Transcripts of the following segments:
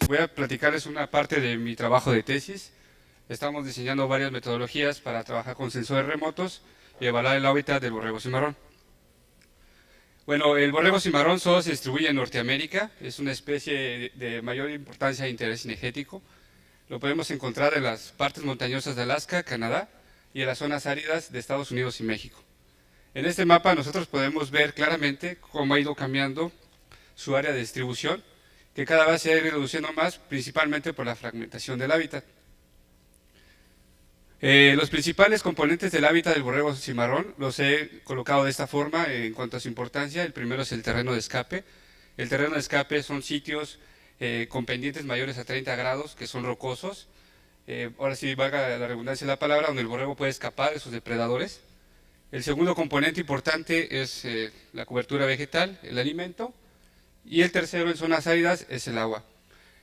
voy a platicarles una parte de mi trabajo de tesis. Estamos diseñando varias metodologías para trabajar con sensores remotos y evaluar el hábitat del borrego cimarrón. Bueno, el borrego cimarrón solo se distribuye en Norteamérica, es una especie de mayor importancia e interés cinegético. Lo podemos encontrar en las partes montañosas de Alaska, Canadá y en las zonas áridas de Estados Unidos y México. En este mapa nosotros podemos ver claramente cómo ha ido cambiando su área de distribución, que cada vez se ha ido reduciendo más, principalmente por la fragmentación del hábitat. Los principales componentes del hábitat del borrego cimarrón los he colocado de esta forma en cuanto a su importancia. El primero es el terreno de escape. El terreno de escape son sitios con pendientes mayores a 30 grados, que son rocosos. Ahora sí, valga la redundancia de la palabra, donde el borrego puede escapar de sus depredadores. El segundo componente importante es la cobertura vegetal, el alimento. Y el tercero en zonas áridas es el agua.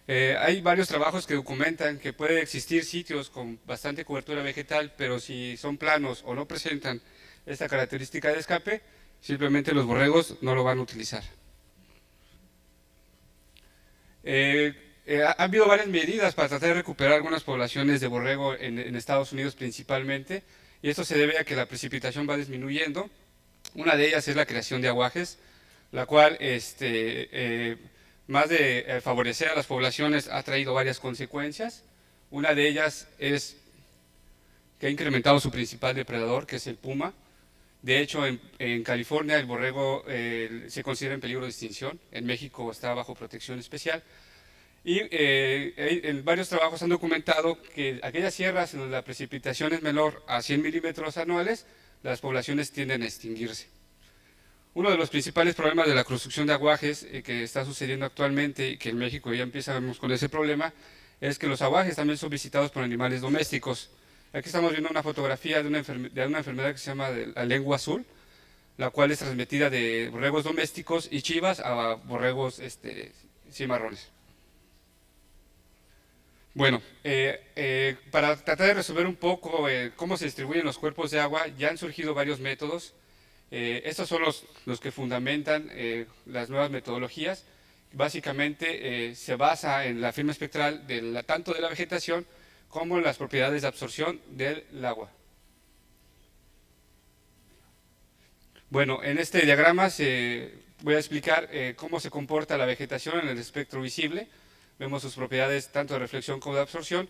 Hay varios trabajos que documentan que puede existir sitios con bastante cobertura vegetal, pero si son planos o no presentan esta característica de escape, simplemente los borregos no lo van a utilizar. Ha habido varias medidas para tratar de recuperar algunas poblaciones de borrego en Estados Unidos principalmente, y esto se debe a que la precipitación va disminuyendo. Una de ellas es la creación de aguajes, la cual más de favorecer a las poblaciones ha traído varias consecuencias. Una de ellas es que ha incrementado su principal depredador, que es el puma. De hecho, en California el borrego se considera en peligro de extinción. En México está bajo protección especial. Y en varios trabajos han documentado que aquellas sierras en donde la precipitación es menor a 100 milímetros anuales, las poblaciones tienden a extinguirse. Uno de los principales problemas de la construcción de aguajes que está sucediendo actualmente y que en México ya empezamos con ese problema, es que los aguajes también son visitados por animales domésticos. Aquí estamos viendo una fotografía de una enfermedad que se llama la lengua azul, la cual es transmitida de borregos domésticos y chivas a borregos cimarrones. Bueno, para tratar de resolver un poco cómo se distribuyen los cuerpos de agua, ya han surgido varios métodos. Estos son los que fundamentan las nuevas metodologías. Básicamente se basa en la firma espectral tanto de la vegetación como en las propiedades de absorción del agua. Bueno, en este diagrama voy a explicar cómo se comporta la vegetación en el espectro visible. Vemos sus propiedades tanto de reflexión como de absorción.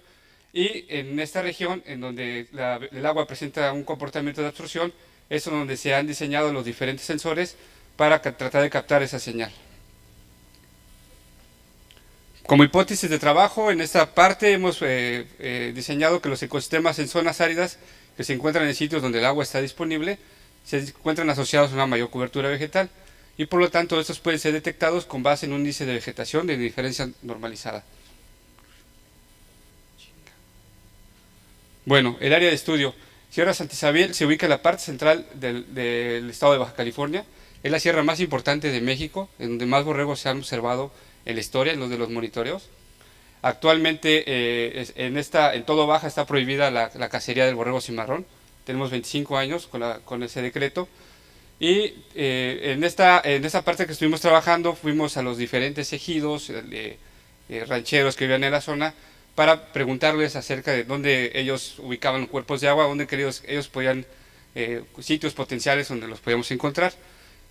Y en esta región, en donde el agua presenta un comportamiento de absorción, es donde se han diseñado los diferentes sensores para tratar de captar esa señal. Como hipótesis de trabajo, en esta parte hemos diseñado que los ecosistemas en zonas áridas que se encuentran en sitios donde el agua está disponible se encuentran asociados a una mayor cobertura vegetal y por lo tanto estos pueden ser detectados con base en un índice de vegetación de diferencia normalizada. Bueno, el área de estudio. Sierra Santa Isabel se ubica en la parte central del estado de Baja California. Es la sierra más importante de México, en donde más borregos se han observado en la historia, en los de los monitoreos. Actualmente en todo Baja está prohibida la cacería del borrego cimarrón. Tenemos 25 años con ese decreto. Y en esta parte que estuvimos trabajando fuimos a los diferentes ejidos, rancheros que vivían en la zona, para preguntarles acerca de dónde ellos ubicaban cuerpos de agua, dónde ellos podían, sitios potenciales donde los podíamos encontrar.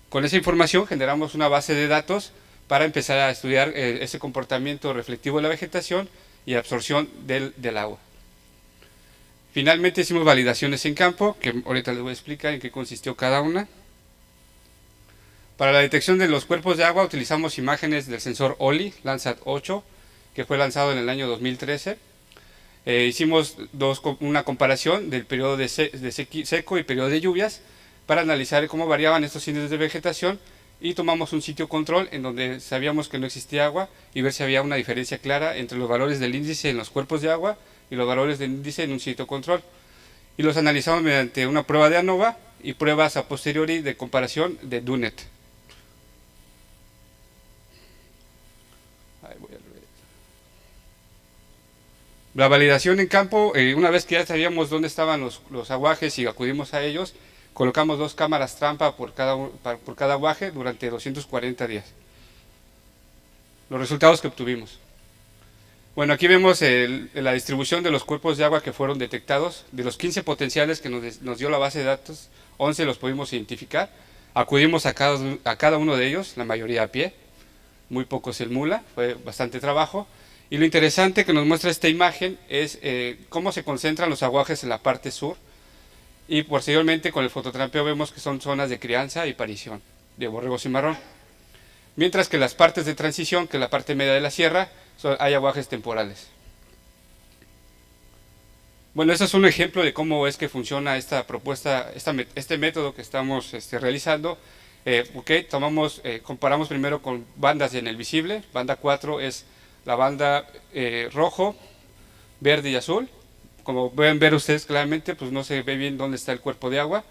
Con esa información generamos una base de datos para empezar a estudiar ese comportamiento reflectivo de la vegetación y absorción del agua. Finalmente hicimos validaciones en campo, que ahorita les voy a explicar en qué consistió cada una. Para la detección de los cuerpos de agua utilizamos imágenes del sensor OLI, Landsat 8, que fue lanzado en el año 2013. Hicimos una comparación del periodo de seco y periodo de lluvias para analizar cómo variaban estos índices de vegetación y tomamos un sitio control en donde sabíamos que no existía agua y ver si había una diferencia clara entre los valores del índice en los cuerpos de agua y los valores del índice en un sitio control. Y los analizamos mediante una prueba de ANOVA y pruebas a posteriori de comparación de DUNET. La validación en campo, una vez que ya sabíamos dónde estaban los aguajes y acudimos a ellos, colocamos 2 cámaras trampa por cada aguaje durante 240 días. Los resultados que obtuvimos. Bueno, aquí vemos la distribución de los cuerpos de agua que fueron detectados. De los 15 potenciales que nos dio la base de datos, 11 los pudimos identificar. Acudimos a cada uno de ellos, la mayoría a pie, muy pocos en mula, fue bastante trabajo. Y lo interesante que nos muestra esta imagen es cómo se concentran los aguajes en la parte sur. Y posteriormente con el fototrampeo vemos que son zonas de crianza y parición de borrego cimarrón. Mientras que las partes de transición, que es la parte media de la sierra, hay aguajes temporales. Bueno, este es un ejemplo de cómo es que funciona esta propuesta, este método que estamos realizando. Comparamos primero con bandas en el visible. Banda 4 es la banda rojo, verde y azul. Como pueden ver ustedes claramente, pues no se ve bien dónde está el cuerpo de agua.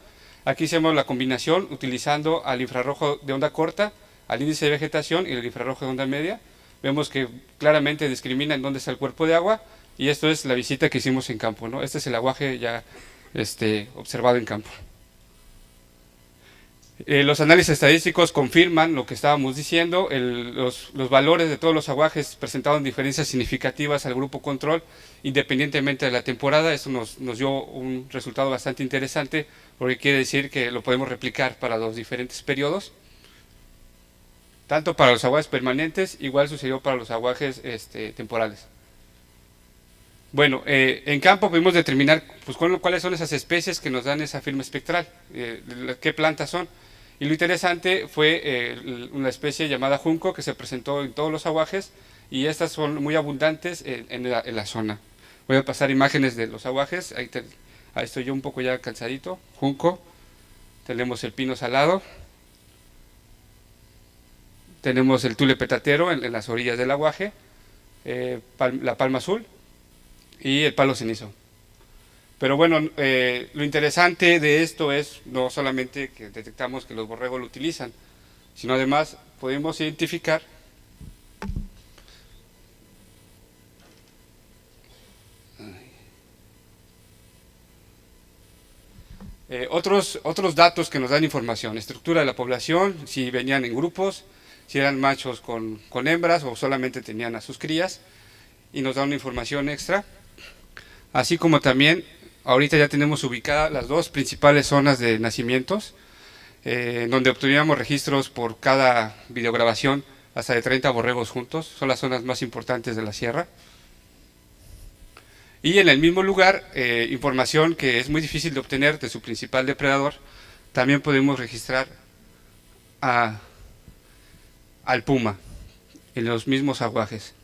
Aquí hacemos la combinación utilizando al infrarrojo de onda corta, al índice de vegetación y el infrarrojo de onda media. Vemos que claramente discrimina en dónde está el cuerpo de agua, y esto es la visita que hicimos en campo, ¿no? Este es el aguaje ya observado en campo. Los análisis estadísticos confirman lo que estábamos diciendo. Los valores de todos los aguajes presentaban diferencias significativas al grupo control, independientemente de la temporada. Eso nos dio un resultado bastante interesante, porque quiere decir que lo podemos replicar para los diferentes periodos. Tanto para los aguajes permanentes, igual sucedió para los aguajes temporales. Bueno, en campo pudimos determinar pues, cuáles son esas especies que nos dan esa firma espectral, qué plantas son. Y lo interesante fue una especie llamada junco que se presentó en todos los aguajes, y estas son muy abundantes en la zona. Voy a pasar imágenes de los aguajes. Ahí estoy yo un poco ya cansadito. Junco, tenemos el pino salado, tenemos el tule petatero en las orillas del aguaje, la palma azul y el palo cenizo. Pero bueno, lo interesante de esto es no solamente que detectamos que los borregos lo utilizan, sino además podemos identificar otros datos que nos dan información: estructura de la población, si venían en grupos, si eran machos con hembras o solamente tenían a sus crías, y nos da una información extra. Así como también ahorita ya tenemos ubicadas las dos principales zonas de nacimientos, donde obteníamos registros por cada videograbación hasta de 30 borregos juntos. Son las zonas más importantes de la sierra. Y en el mismo lugar, información que es muy difícil de obtener de su principal depredador, también podemos registrar al puma en los mismos aguajes.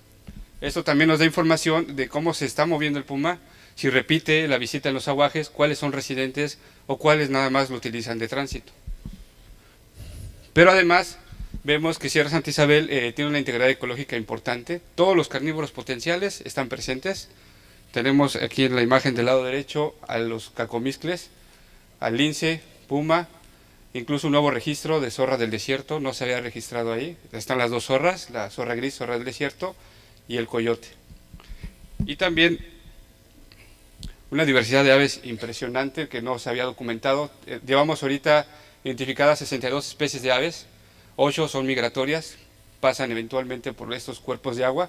Esto también nos da información de cómo se está moviendo el puma, si repite la visita en los aguajes, cuáles son residentes o cuáles nada más lo utilizan de tránsito. Pero además vemos que Sierra Santa Isabel tiene una integridad ecológica importante. Todos los carnívoros potenciales están presentes. Tenemos aquí en la imagen del lado derecho a los cacomiscles, al lince, puma, incluso un nuevo registro de zorra del desierto, no se había registrado ahí. Están las dos zorras, la zorra gris, zorra del desierto, y el coyote. Y también una diversidad de aves impresionante que no se había documentado. Llevamos ahorita identificadas 62 especies de aves, 8 son migratorias, pasan eventualmente por estos cuerpos de agua,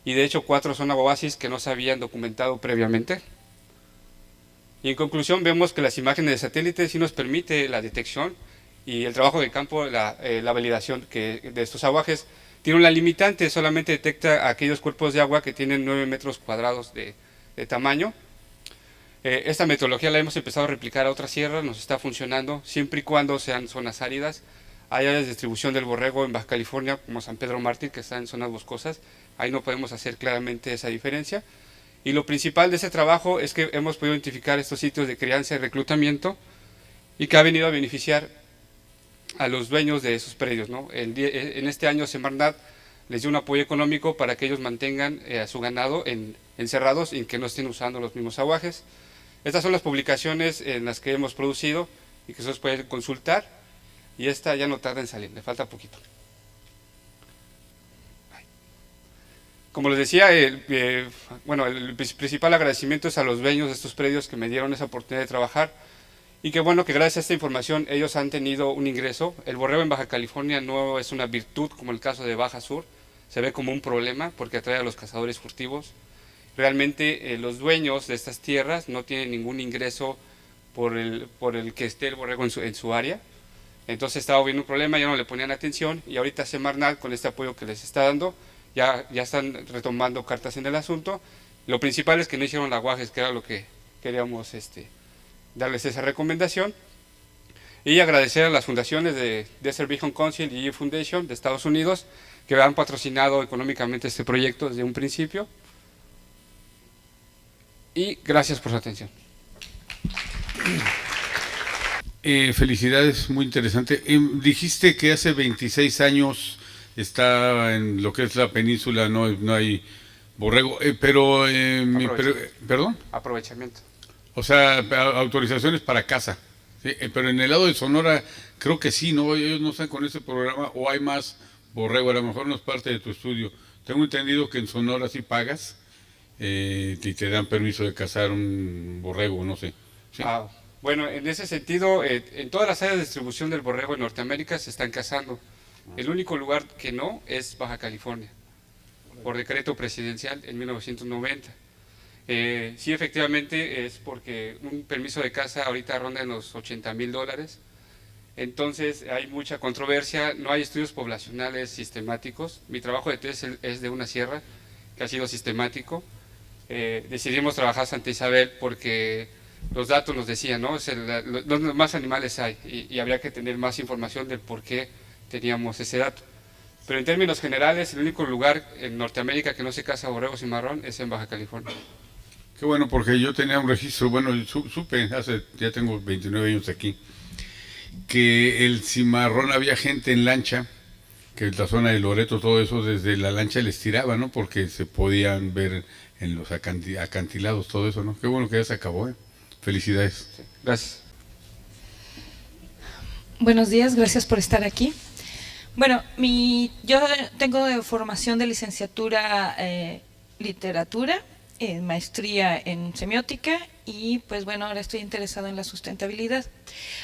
y de hecho 4 son aguasis que no se habían documentado previamente. Y en conclusión vemos que las imágenes de satélite sí nos permite la detección y el trabajo de campo, la validación de estos aguajes. Tiene una limitante, solamente detecta aquellos cuerpos de agua que tienen 9 metros cuadrados de tamaño. Esta metodología la hemos empezado a replicar a otras sierras, nos está funcionando, siempre y cuando sean zonas áridas. Hay áreas de distribución del borrego en Baja California, como San Pedro Mártir, que está en zonas boscosas. Ahí no podemos hacer claramente esa diferencia. Y lo principal de ese trabajo es que hemos podido identificar estos sitios de crianza y reclutamiento, y que ha venido a beneficiar a los dueños de esos predios, ¿no? En este año Semarnat les dio un apoyo económico para que ellos mantengan a su ganado encerrados y que no estén usando los mismos aguajes. Estas son las publicaciones en las que hemos producido y que ustedes pueden consultar, y esta ya no tarda en salir, le falta poquito. Como les decía, el principal agradecimiento es a los dueños de estos predios que me dieron esa oportunidad de trabajar, y que bueno que gracias a esta información ellos han tenido un ingreso. El borrego en Baja California no es una virtud como el caso de Baja Sur, se ve como un problema porque atrae a los cazadores furtivos. Realmente los dueños de estas tierras no tienen ningún ingreso por el que esté el borrego en su área. Entonces estaba viendo un problema, ya no le ponían atención y ahorita Semarnat, con este apoyo que les está dando, ya están retomando cartas en el asunto. Lo principal es que no hicieron aguajes, que era lo que queríamos darles esa recomendación. Y agradecer a las fundaciones de Desert Vision Council y Foundation de Estados Unidos que han patrocinado económicamente este proyecto desde un principio. Y gracias por su atención. Felicidades, muy interesante. Dijiste que hace 26 años está en lo que es la península, no hay borrego, ¿perdón? Aprovechamiento. O sea, autorizaciones para caza. ¿Sí? Pero en el lado de Sonora creo que sí, ¿no? Ellos no están con ese programa o hay más borrego, a lo mejor no es parte de tu estudio. Tengo entendido que en Sonora sí pagas y te dan permiso de cazar un borrego, no sé. ¿Sí? Bueno, en ese sentido, en todas las áreas de distribución del borrego en Norteamérica se están cazando. El único lugar que no es Baja California, por decreto presidencial en 1990. Sí, efectivamente es porque un permiso de caza ahorita ronda en los $80,000. Entonces hay mucha controversia, no hay estudios poblacionales sistemáticos. Mi trabajo de tesis es de una sierra que ha sido sistemático. Decidimos trabajar Santa Isabel porque los datos nos decían, ¿no? Donde más animales hay y habría que tener más información del por qué teníamos ese dato. Pero en términos generales, el único lugar en Norteamérica que no se caza borrego cimarrón es en Baja California. Qué bueno, porque yo tenía un registro, bueno, supe, ya tengo 29 años aquí, que el cimarrón había gente en lancha, que en la zona de Loreto, todo eso, desde la lancha les tiraba, ¿no? Porque se podían ver en los acantilados, todo eso, ¿no? Qué bueno que ya se acabó, ¿eh? Felicidades. Sí, gracias. Buenos días, gracias por estar aquí. Bueno, yo tengo de formación de licenciatura literatura, maestría en semiótica y pues bueno, ahora estoy interesado en la sustentabilidad.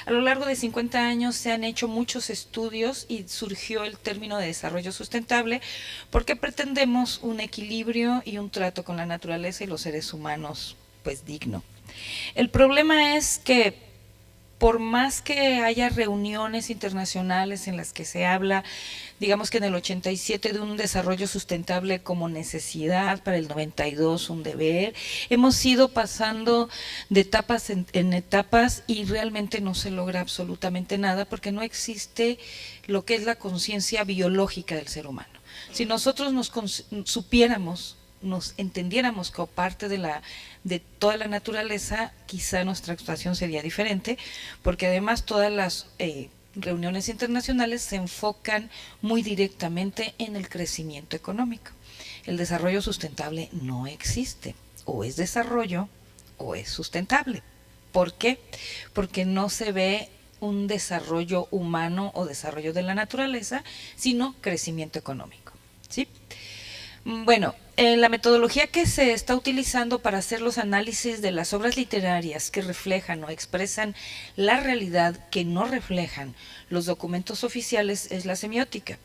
A lo largo de 50 años se han hecho muchos estudios y surgió el término de desarrollo sustentable porque pretendemos un equilibrio y un trato con la naturaleza y los seres humanos pues digno. El problema es que por más que haya reuniones internacionales en las que se habla, digamos que en el 87 de un desarrollo sustentable como necesidad, para el 92 un deber, hemos ido pasando de etapas en etapas y realmente no se logra absolutamente nada porque no existe lo que es la conciencia biológica del ser humano. Si nosotros supiéramos, nos entendiéramos como parte de toda la naturaleza, quizá nuestra actuación sería diferente, porque además todas las reuniones internacionales se enfocan muy directamente en el crecimiento económico. El desarrollo sustentable no existe, o es desarrollo o es sustentable. ¿Por qué? Porque no se ve un desarrollo humano o desarrollo de la naturaleza, sino crecimiento económico, ¿sí? Bueno, la metodología que se está utilizando para hacer los análisis de las obras literarias que reflejan o expresan la realidad que no reflejan los documentos oficiales es la semiótica,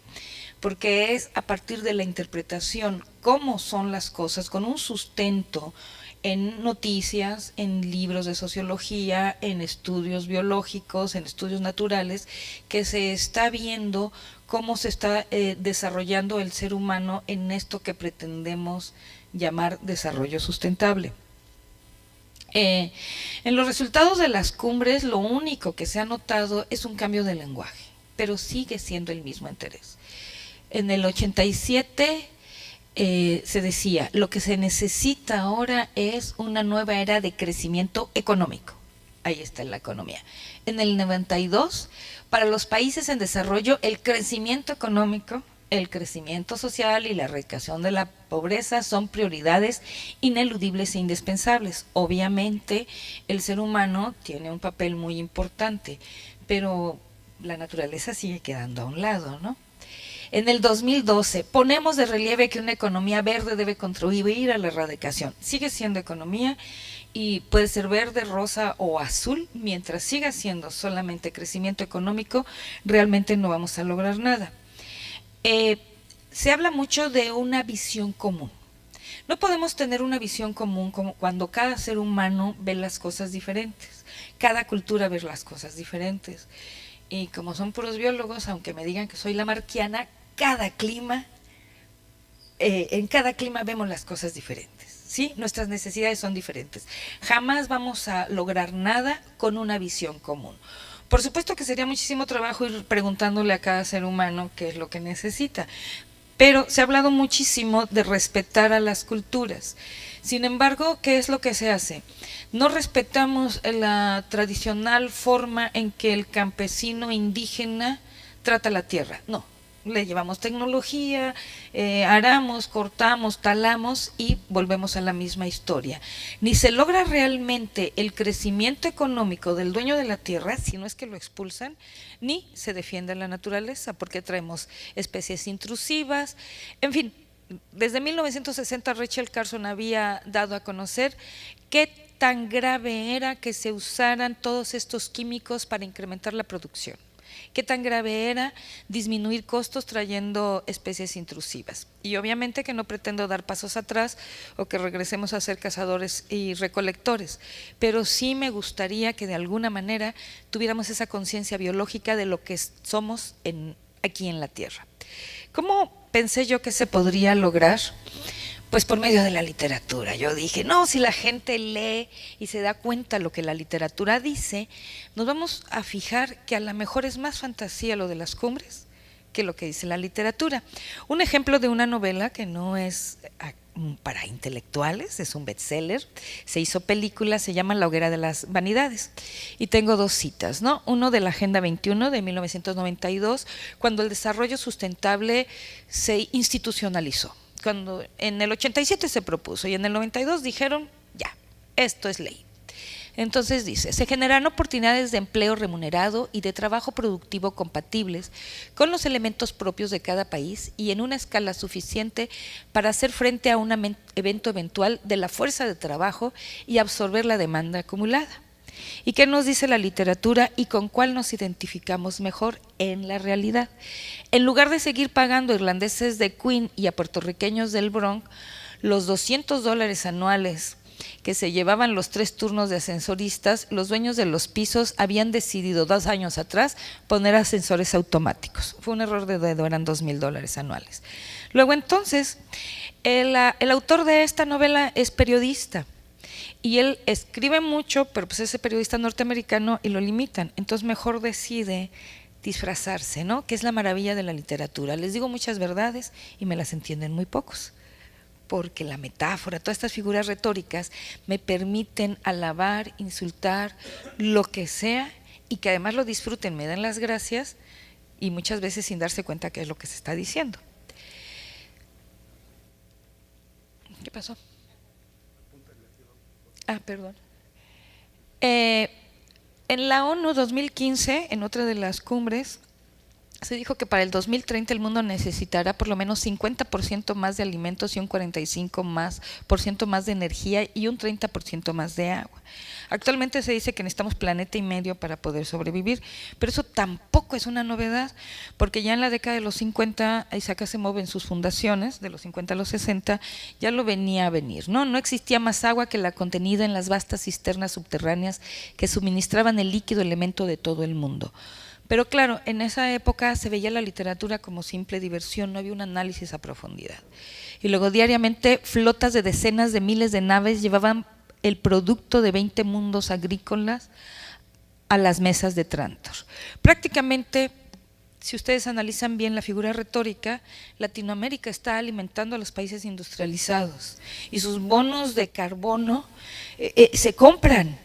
porque es a partir de la interpretación cómo son las cosas con un sustento en noticias, en libros de sociología, en estudios biológicos, en estudios naturales, que se está viendo cómo se está desarrollando el ser humano en esto que pretendemos llamar desarrollo sustentable. En los resultados de las cumbres, lo único que se ha notado es un cambio de lenguaje, pero sigue siendo el mismo interés. En el 87 se decía, lo que se necesita ahora es una nueva era de crecimiento económico. Ahí está la economía. En el 92, para los países en desarrollo, el crecimiento económico, el crecimiento social y la erradicación de la pobreza son prioridades ineludibles e indispensables. Obviamente, el ser humano tiene un papel muy importante, pero la naturaleza sigue quedando a un lado, ¿no? En el 2012 ponemos de relieve que una economía verde debe contribuir a la erradicación. Sigue siendo economía y puede ser verde, rosa o azul. Mientras siga siendo solamente crecimiento económico, realmente no vamos a lograr nada. se habla mucho de una visión común. No podemos tener una visión común como cuando cada ser humano ve las cosas diferentes, cada cultura ve las cosas diferentes. Y como son puros biólogos, aunque me digan que soy lamarckiana, cada clima, en cada clima vemos las cosas diferentes, ¿sí? Nuestras necesidades son diferentes. Jamás vamos a lograr nada con una visión común. Por supuesto que sería muchísimo trabajo ir preguntándole a cada ser humano qué es lo que necesita, pero se ha hablado muchísimo de respetar a las culturas. Sin embargo, ¿qué es lo que se hace? No respetamos la tradicional forma en que el campesino indígena trata la tierra, no. Le llevamos tecnología, aramos, cortamos, talamos y volvemos a la misma historia. Ni se logra realmente el crecimiento económico del dueño de la tierra, si no es que lo expulsan, ni se defiende la naturaleza, porque traemos especies intrusivas. En fin, desde 1960 Rachel Carson había dado a conocer qué tan grave era que se usaran todos estos químicos para incrementar la producción. Qué tan grave era disminuir costos trayendo especies intrusivas. Y obviamente que no pretendo dar pasos atrás o que regresemos a ser cazadores y recolectores, pero sí me gustaría que de alguna manera tuviéramos esa conciencia biológica de lo que somos aquí en la Tierra. ¿Cómo pensé yo que se podría lograr? Pues por medio de la literatura. Yo dije, no, si la gente lee y se da cuenta lo que la literatura dice, nos vamos a fijar que a lo mejor es más fantasía lo de las cumbres que lo que dice la literatura. Un ejemplo de una novela que no es para intelectuales, es un bestseller, se hizo película, se llama La hoguera de las vanidades. Y tengo dos citas, ¿no? Uno de la Agenda 21 de 1992, cuando el desarrollo sustentable se institucionalizó. Cuando en el 87 se propuso y en el 92 dijeron, ya, esto es ley. Entonces dice, se generarán oportunidades de empleo remunerado y de trabajo productivo compatibles con los elementos propios de cada país y en una escala suficiente para hacer frente a un evento eventual de la fuerza de trabajo y absorber la demanda acumulada. ¿Y qué nos dice la literatura y con cuál nos identificamos mejor en la realidad? En lugar de seguir pagando a irlandeses de Queen y a puertorriqueños del Bronx los $200 anuales que se llevaban los 3 turnos de ascensoristas, los dueños de los pisos habían decidido 2 años atrás poner ascensores automáticos. Fue un error de dedo, eran $2,000 anuales. Luego entonces, el autor de esta novela es periodista. Y él escribe mucho, pero pues ese periodista norteamericano y lo limitan. Entonces mejor decide disfrazarse, ¿no? Que es la maravilla de la literatura. Les digo muchas verdades y me las entienden muy pocos. Porque la metáfora, todas estas figuras retóricas me permiten alabar, insultar, lo que sea, y que además lo disfruten, me den las gracias y muchas veces sin darse cuenta qué es lo que se está diciendo. ¿Qué pasó? Perdón. En la ONU 2015, en otra de las cumbres, se dijo que para el 2030 el mundo necesitará por lo menos 50% más de alimentos y un 45% más de energía y un 30% más de agua. Actualmente se dice que necesitamos planeta y medio para poder sobrevivir, pero eso tampoco es una novedad, porque ya en la década de los 50, Isaac Asimov en sus fundaciones, de los 50 a los 60, ya lo venía a venir, ¿no? No existía más agua que la contenida en las vastas cisternas subterráneas que suministraban el líquido elemento de todo el mundo. Pero claro, en esa época se veía la literatura como simple diversión, no había un análisis a profundidad. Y luego diariamente flotas de decenas de miles de naves llevaban el producto de 20 mundos agrícolas a las mesas de Trantor. Prácticamente, si ustedes analizan bien la figura retórica, Latinoamérica está alimentando a los países industrializados y sus bonos de carbono se compran,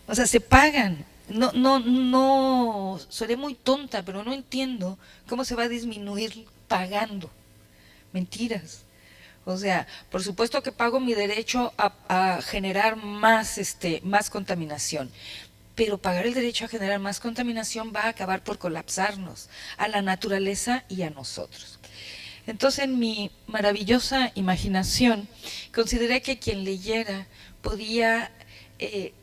o sea, se pagan. No, seré muy tonta, pero no entiendo cómo se va a disminuir pagando. Mentiras. O sea, por supuesto que pago mi derecho a generar más contaminación, pero pagar el derecho a generar más contaminación va a acabar por colapsarnos, a la naturaleza y a nosotros. Entonces, en mi maravillosa imaginación, consideré que quien leyera podía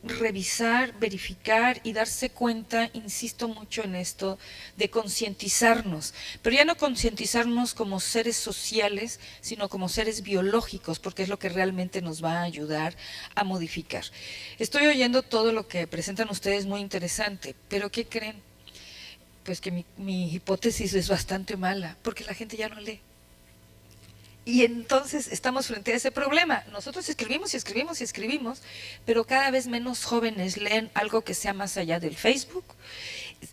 revisar, verificar y darse cuenta, insisto mucho en esto, de concientizarnos, pero ya no concientizarnos como seres sociales, sino como seres biológicos, porque es lo que realmente nos va a ayudar a modificar. Estoy oyendo todo lo que presentan ustedes, muy interesante, pero ¿qué creen? Pues que mi hipótesis es bastante mala, porque la gente ya no lee. Y entonces estamos frente a ese problema. Nosotros escribimos y escribimos y escribimos, pero cada vez menos jóvenes leen algo que sea más allá del Facebook.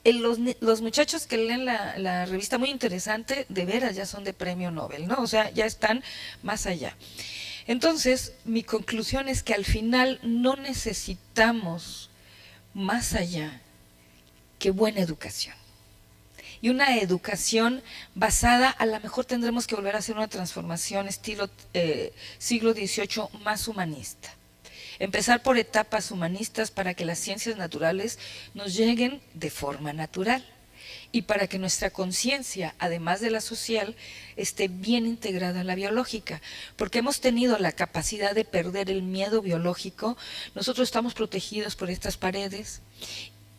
Los muchachos que leen la revista, muy interesante, de veras ya son de premio Nobel, ¿no? O sea, ya están más allá. Entonces, mi conclusión es que al final no necesitamos más allá que buena educación. Y una educación basada, a lo mejor tendremos que volver a hacer una transformación estilo siglo XVIII más humanista. Empezar por etapas humanistas para que las ciencias naturales nos lleguen de forma natural y para que nuestra conciencia, además de la social, esté bien integrada a la biológica, porque hemos tenido la capacidad de perder el miedo biológico. Nosotros estamos protegidos por estas paredes,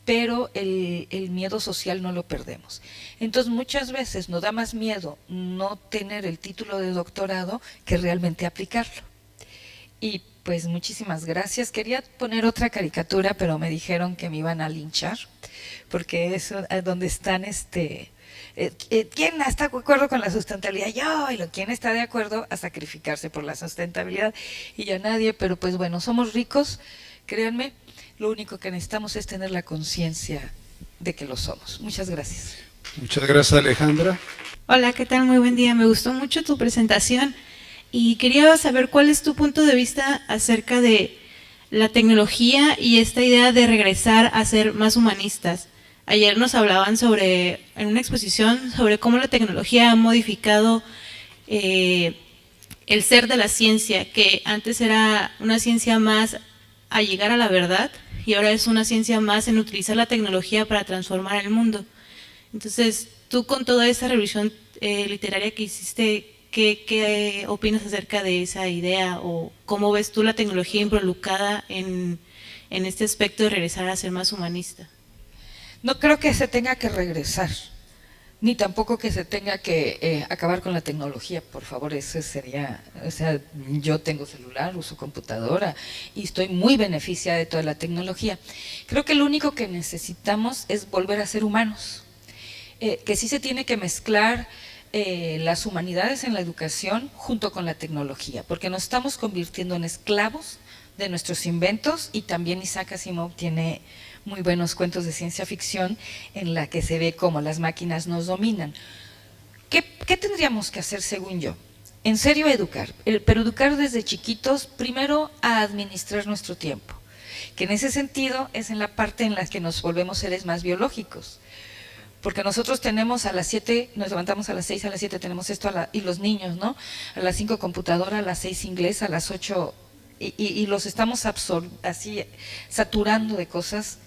pero el miedo social no lo perdemos. Entonces muchas veces nos da más miedo no tener el título de doctorado que realmente aplicarlo. Y pues muchísimas gracias. Quería poner otra caricatura, pero me dijeron que me iban a linchar, porque eso es donde están ¿quién está de acuerdo con la sustentabilidad? Yo. Y ¿quién está de acuerdo a sacrificarse por la sustentabilidad? Y ya nadie, pero pues bueno, somos ricos, créanme. Lo único que necesitamos es tener la conciencia de que lo somos. Muchas gracias. Muchas gracias, Alejandra. Hola, ¿qué tal? Muy buen día. Me gustó mucho tu presentación y quería saber cuál es tu punto de vista acerca de la tecnología y esta idea de regresar a ser más humanistas. Ayer nos hablaban en una exposición sobre cómo la tecnología ha modificado el ser de la ciencia, que antes era una ciencia más a llegar a la verdad y ahora es una ciencia más en utilizar la tecnología para transformar el mundo. Entonces, tú con toda esa revisión literaria que hiciste, ¿qué opinas acerca de esa idea o cómo ves tú la tecnología involucrada en este aspecto de regresar a ser más humanista? No creo que se tenga que regresar, ni tampoco que se tenga que acabar con la tecnología, por favor. Eso sería, o sea, yo tengo celular, uso computadora y estoy muy beneficiada de toda la tecnología. Creo que lo único que necesitamos es volver a ser humanos, que sí se tiene que mezclar las humanidades en la educación junto con la tecnología, porque nos estamos convirtiendo en esclavos de nuestros inventos. Y también Isaac Asimov tiene muy buenos cuentos de ciencia ficción en la que se ve cómo las máquinas nos dominan. ¿Qué tendríamos que hacer según yo? En serio, educar, pero educar desde chiquitos, primero a administrar nuestro tiempo, que en ese sentido es en la parte en la que nos volvemos seres más biológicos, porque nosotros tenemos a las 7, nos levantamos a las 6, a las 7 tenemos esto, y los niños, ¿no? A las 5 computadora, a las 6 inglés, a las 8, y los estamos así saturando de cosas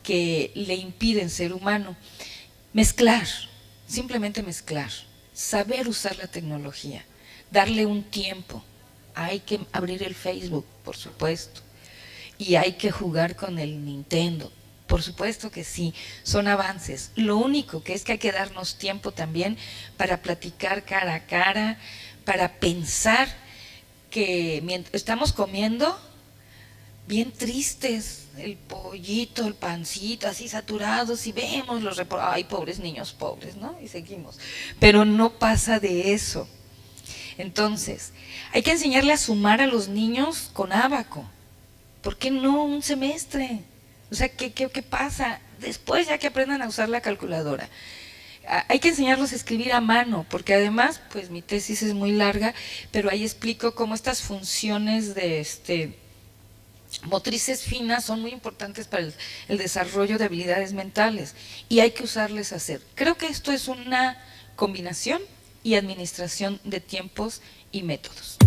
que le impiden ser humano. Mezclar, simplemente mezclar, saber usar la tecnología, darle un tiempo. Hay que abrir el Facebook, por supuesto, y hay que jugar con el Nintendo, por supuesto que sí, son avances. Lo único que es que hay que darnos tiempo también para platicar cara a cara, para pensar, que mientras estamos comiendo bien tristes, el pollito, el pancito, así saturados, y vemos ay, pobres niños, pobres, ¿no? Y seguimos. Pero no pasa de eso. Entonces, hay que enseñarle a sumar a los niños con ábaco. ¿Por qué no un semestre? O sea, ¿qué pasa? Después ya que aprendan a usar la calculadora. Hay que enseñarlos a escribir a mano, porque además, pues mi tesis es muy larga, pero ahí explico cómo estas funciones de motrices finas son muy importantes para el desarrollo de habilidades mentales y hay que usarles a hacer. Creo que esto es una combinación y administración de tiempos y métodos.